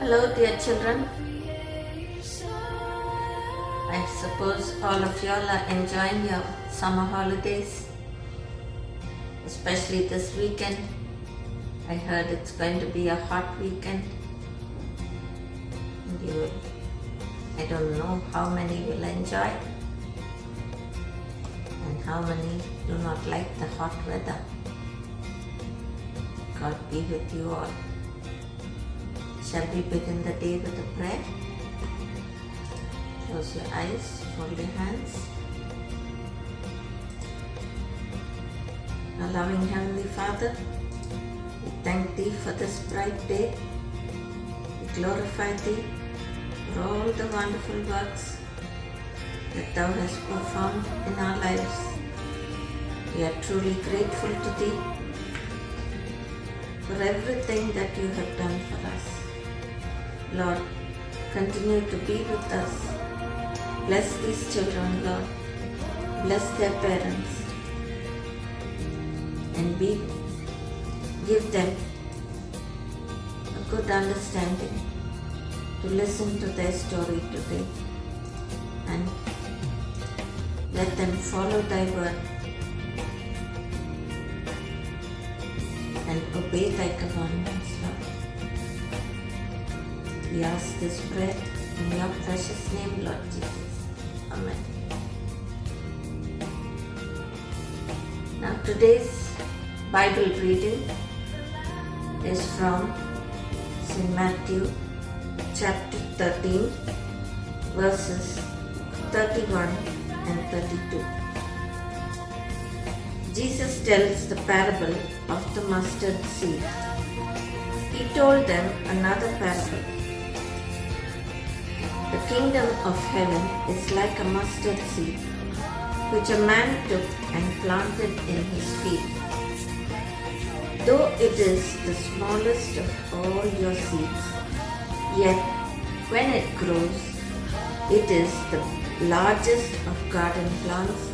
Hello, dear children. I suppose all of y'all are enjoying your summer holidays, especially this weekend. I heard it's going to be a hot weekend. And I don't know how many will enjoy and how many do not like the hot weather. God be with you all. Shall we begin the day with a prayer? Close your eyes, fold your hands. Our loving Heavenly Father, we thank Thee for this bright day. We glorify Thee for all the wonderful works that Thou hast performed in our lives. We are truly grateful to Thee for everything that You have done for us. Lord, continue to be with us. Bless these children, Lord. Bless their parents. And give them a good understanding to listen to their story today. And let them follow Thy word and obey Thy commandments, Lord. We ask this prayer in Your precious name, Lord Jesus. Amen. Now today's Bible reading is from St. Matthew chapter 13 verses 31 and 32. Jesus tells the parable of the mustard seed. He told them another parable. The kingdom of heaven is like a mustard seed, which a man took and planted in his field. Though it is the smallest of all your seeds, yet when it grows, it is the largest of garden plants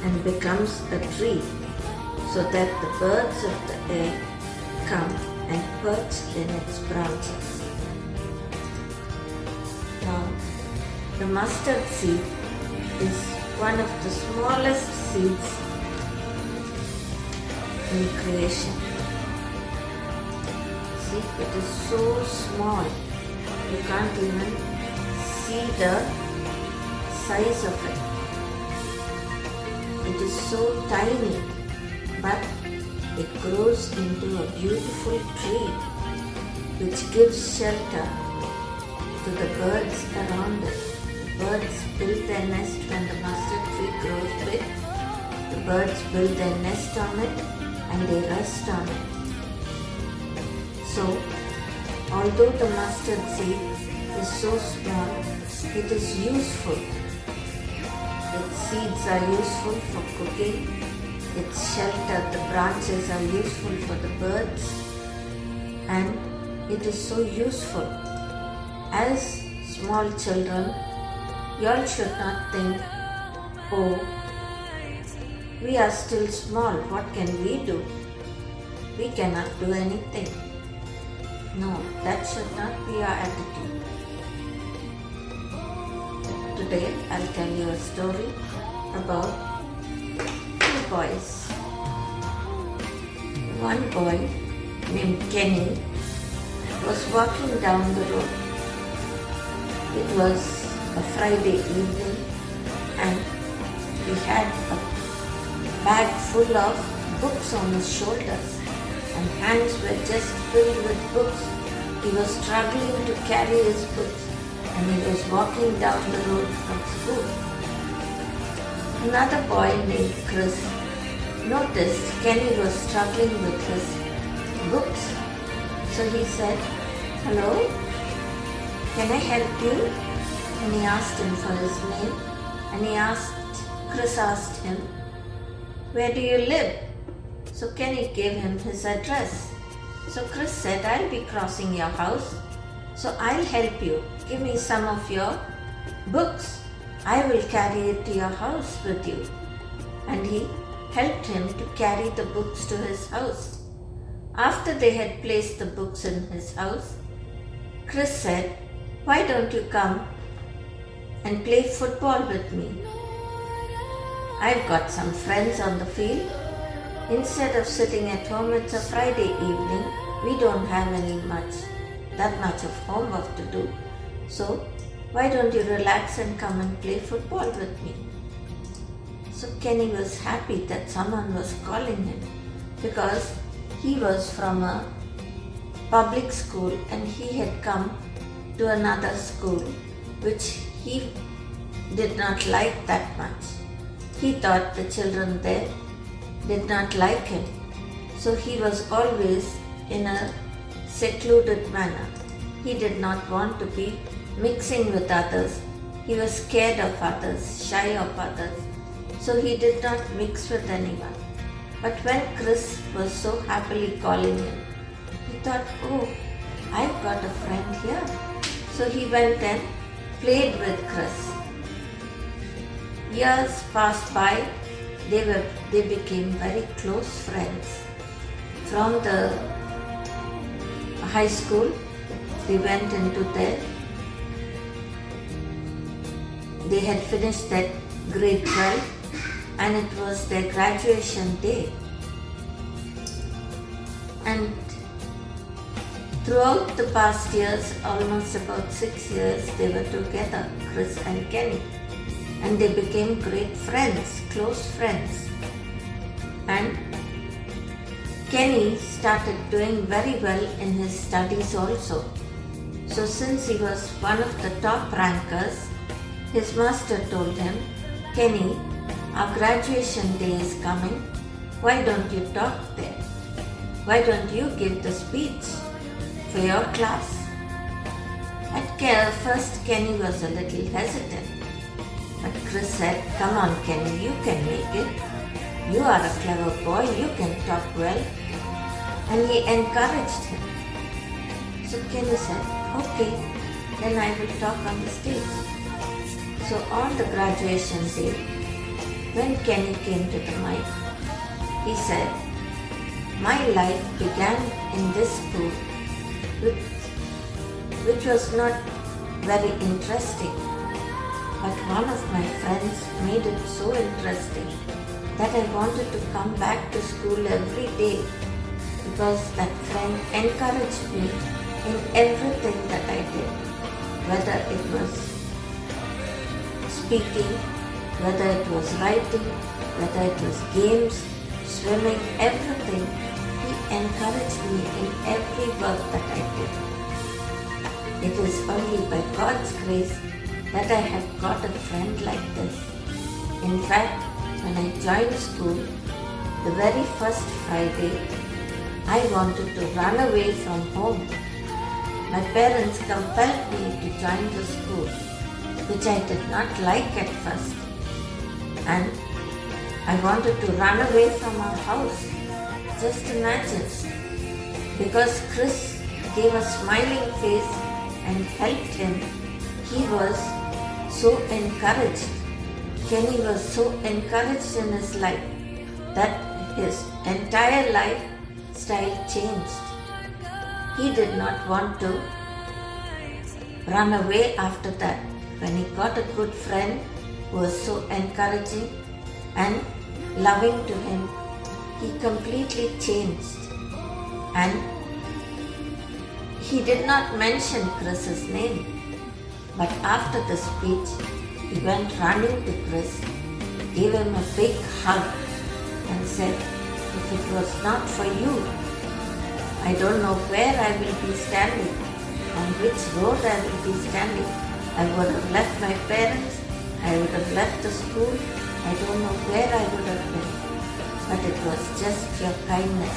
and becomes a tree, so that the birds of the air come and perch in its branches. Now, the mustard seed is one of the smallest seeds in creation. See, it is so small, you can't even see the size of it. It is so tiny, but it grows into a beautiful tree which gives shelter to the birds around it. The birds build their nest when the mustard tree grows big. The birds build their nest on it and they rest on it. So, although the mustard seed is so small, it is useful. Its seeds are useful for cooking. Its shelter, the branches are useful for the birds. And it is so useful. As small children, you all should not think, oh, we are still small, what can we do? We cannot do anything. No, that should not be our attitude. Today, I'll tell you a story about two boys. One boy named Kenny was walking down the road. It was a Friday evening and he had a bag full of books on his shoulders and hands were just filled with books. He was struggling to carry his books and he was walking down the road from school. Another boy named Chris noticed Kenny was struggling with his books. So he said, "Hello? Can I help you?" And he asked him for his name. And Chris asked him, "Where do you live?" So Kenny gave him his address. So Chris said, "I'll be crossing your house, so I'll help you. Give me some of your books. I will carry it to your house with you." And he helped him to carry the books to his house. After they had placed the books in his house, Chris said, "Why don't you come and play football with me? I've got some friends on the field. Instead of sitting at home, it's a Friday evening. We don't have that much of homework to do. So why don't you relax and come and play football with me?" So Kenny was happy that someone was calling him because he was from a public school and he had come to another school which he did not like that much. He thought the children there did not like him, so he was always in a secluded manner. He did not want to be mixing with others. He was scared of others, shy of others, so he did not mix with anyone. But when Chris was so happily calling him, he thought, "Oh, I've got a friend here." So he went and played with Chris. Years passed by, they became very close friends. From the high school, they went into they had finished their grade 12 and it was their graduation day. And throughout the past years, almost about 6 years, they were together, Chris and Kenny. And they became great friends, close friends. And Kenny started doing very well in his studies also. So since he was one of the top rankers, his master told him, "Kenny, our graduation day is coming. Why don't you talk there? Why don't you give the speech for your class?" At first, Kenny was a little hesitant. But Chris said, "Come on, Kenny, you can make it. You are a clever boy, you can talk well." And he encouraged him. So Kenny said, "Okay, then I will talk on the stage." So on the graduation day, when Kenny came to the mic, he said, "My life began in this school, which was not very interesting. But one of my friends made it so interesting that I wanted to come back to school every day because that friend encouraged me in everything that I did, whether it was speaking, whether it was writing, whether it was games, swimming, everything. He encouraged me in every work that I did. It is only by God's grace that I have got a friend like this. In fact, when I joined school, the very first Friday, I wanted to run away from home. My parents compelled me to join the school, which I did not like at first. And I wanted to run away from our house. Just imagine. Because Chris gave a smiling face and helped him, he was so encouraged. Kenny was so encouraged in his life that his entire lifestyle changed. He did not want to run away after that. When he got a good friend who was so encouraging and loving to him, he completely changed. And he did not mention Chris's name. But after the speech, he went running to Chris, gave him a big hug and said, "If it was not for you, I don't know where I will be standing, on which road I will be standing. I would have left my parents, I would have left the school, I don't know where I would have been. But it was just your kindness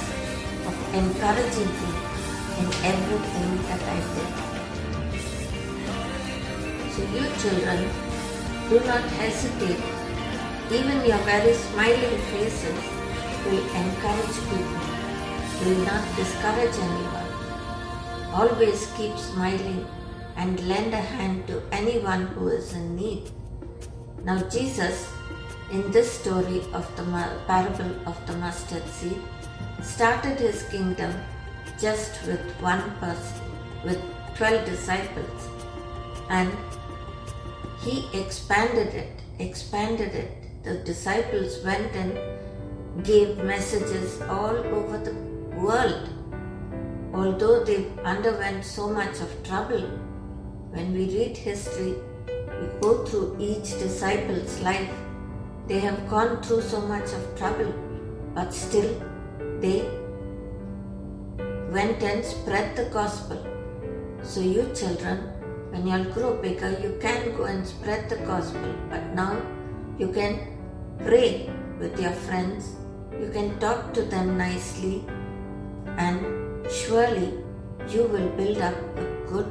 of encouraging me in everything that I did." So you children, do not hesitate. Even your very smiling faces will encourage people, will not discourage anyone. Always keep smiling and lend a hand to anyone who is in need. Now Jesus, in this story of the parable of the mustard seed, started his kingdom just with one person, with 12 disciples, and he expanded it. The disciples went and gave messages all over the world. Although they underwent so much of trouble, when we read history, we go through each disciple's life. They have gone through so much of trouble, but still they went and spread the gospel. So you children, when you all grow bigger, you can go and spread the gospel. But now you can pray with your friends, you can talk to them nicely, and surely you will build up a good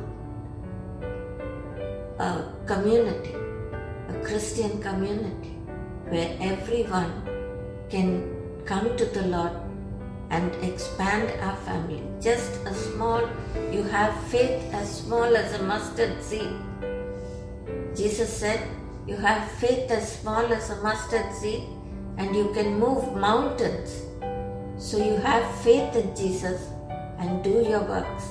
community, a Christian community, where everyone can come to the Lord and expand our family. Just a small, you have faith as small as a mustard seed. Jesus said, you have faith as small as a mustard seed and you can move mountains. So you have faith in Jesus and do your works,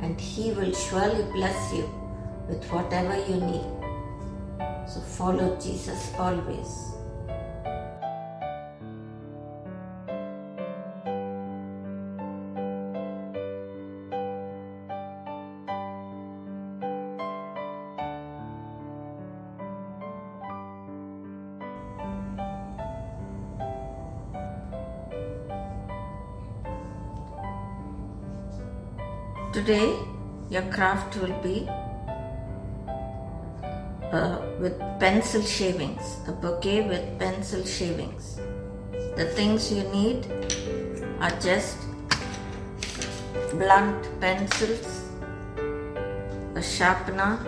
and He will surely bless you with whatever you need. So follow Jesus always. Today, your craft will be with pencil shavings, a bouquet with pencil shavings. The things you need are just blunt pencils, a sharpener,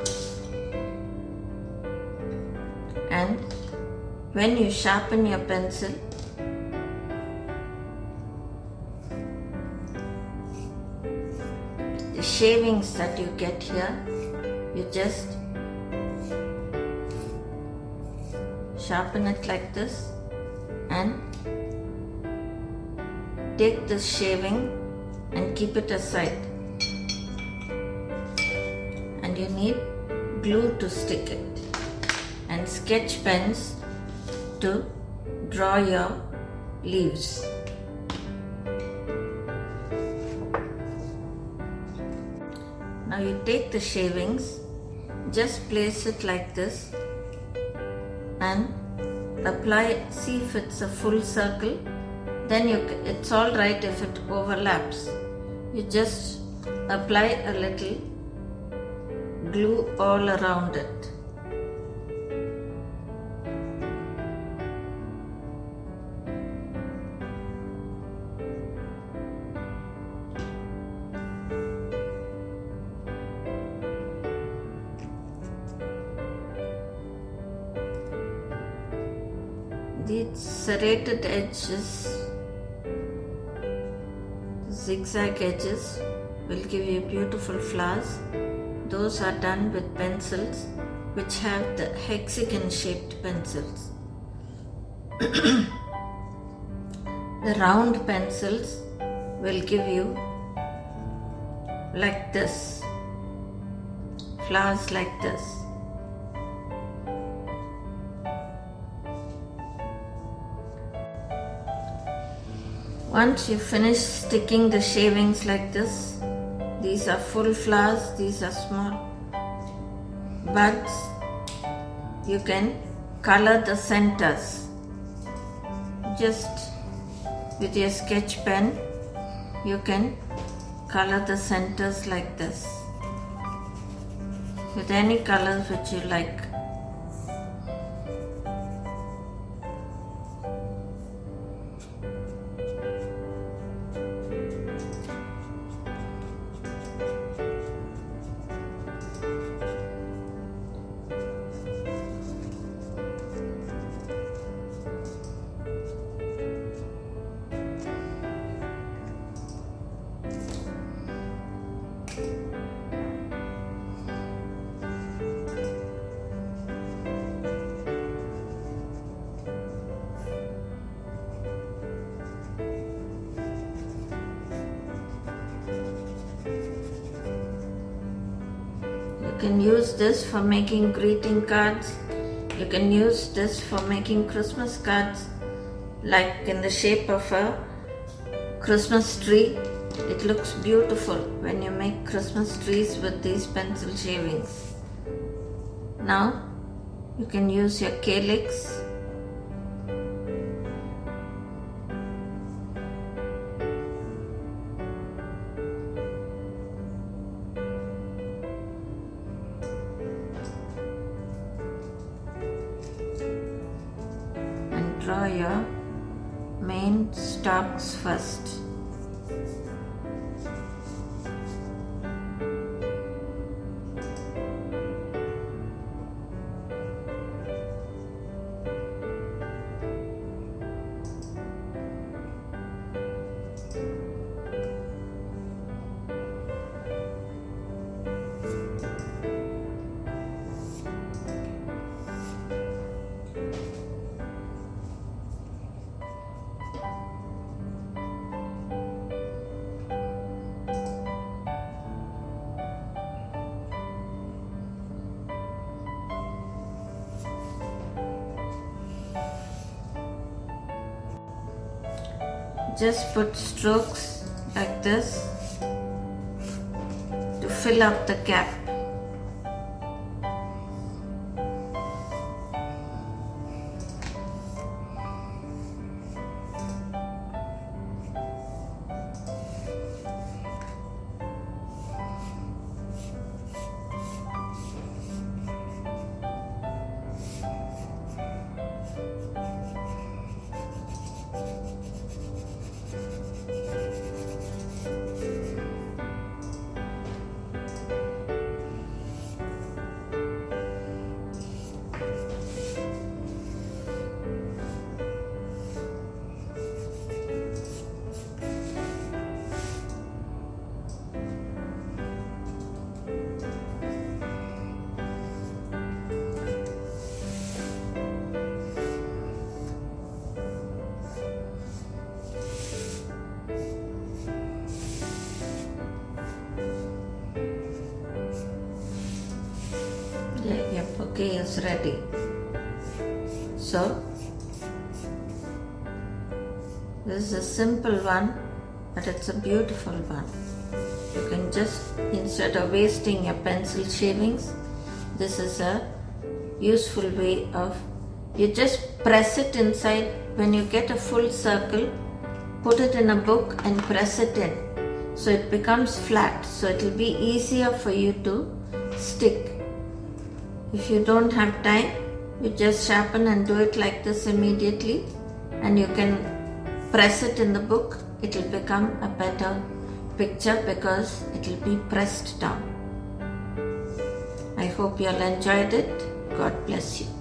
and when you sharpen your pencil, the shavings that you get here, you just sharpen it like this and take this shaving and keep it aside. And you need glue to stick it and sketch pens to draw your leaves. Now you take the shavings, just place it like this and apply, see if it's a full circle. Then it's all right if it overlaps. You just apply a little glue all around it. These serrated edges, zigzag edges, will give you beautiful flowers. Those are done with pencils which have the hexagon shaped pencils. The round pencils will give you like this, flowers like this. Once you finish sticking the shavings like this, these are full flowers, these are small buds, you can color the centers. Just with your sketch pen, you can color the centers like this with any colors which you like. can use this for making greeting cards. You can use this for making Christmas cards, like in the shape of a Christmas tree. It looks beautiful when you make Christmas trees with these pencil shavings. Now you can use your calyx. And draw your main stalks first. Just put strokes like this to fill up the gap. Your bouquet is ready. So, this is a simple one, but it's a beautiful one. You can just, instead of wasting your pencil shavings, this is a useful way of, you just press it inside. When you get a full circle, put it in a book and press it in. So it becomes flat, so it will be easier for you to stick. If you don't have time, you just sharpen and do it like this immediately, and you can press it in the book. It will become a better picture because it will be pressed down. I hope you all enjoyed it. God bless you.